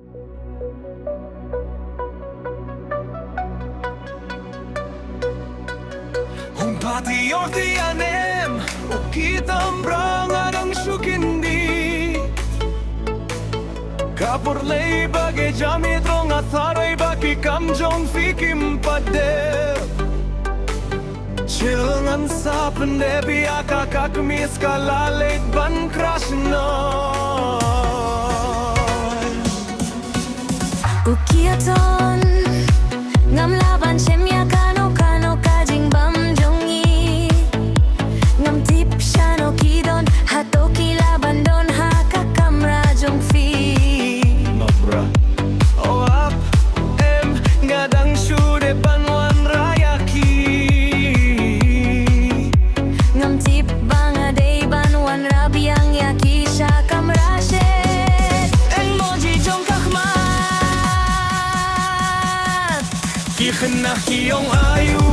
Hon patriotianem och kitam brangarang shukindi Kapor lay bagi jami trong atharay baki kamjong fikim pader Chilngan sa pandebi akakakmis kalalit ban krasno Ukiaton ngam laban shemya kano kano kajing bamjongi ngam tip shano kidon hatoki laban don hakakamra jongfi Mabra O ap em ngadang shude banwan rayaki ngam tip banga day banwan rabiang yaki shakamra shet emoji jongkakmat Kichenach kiyong ayu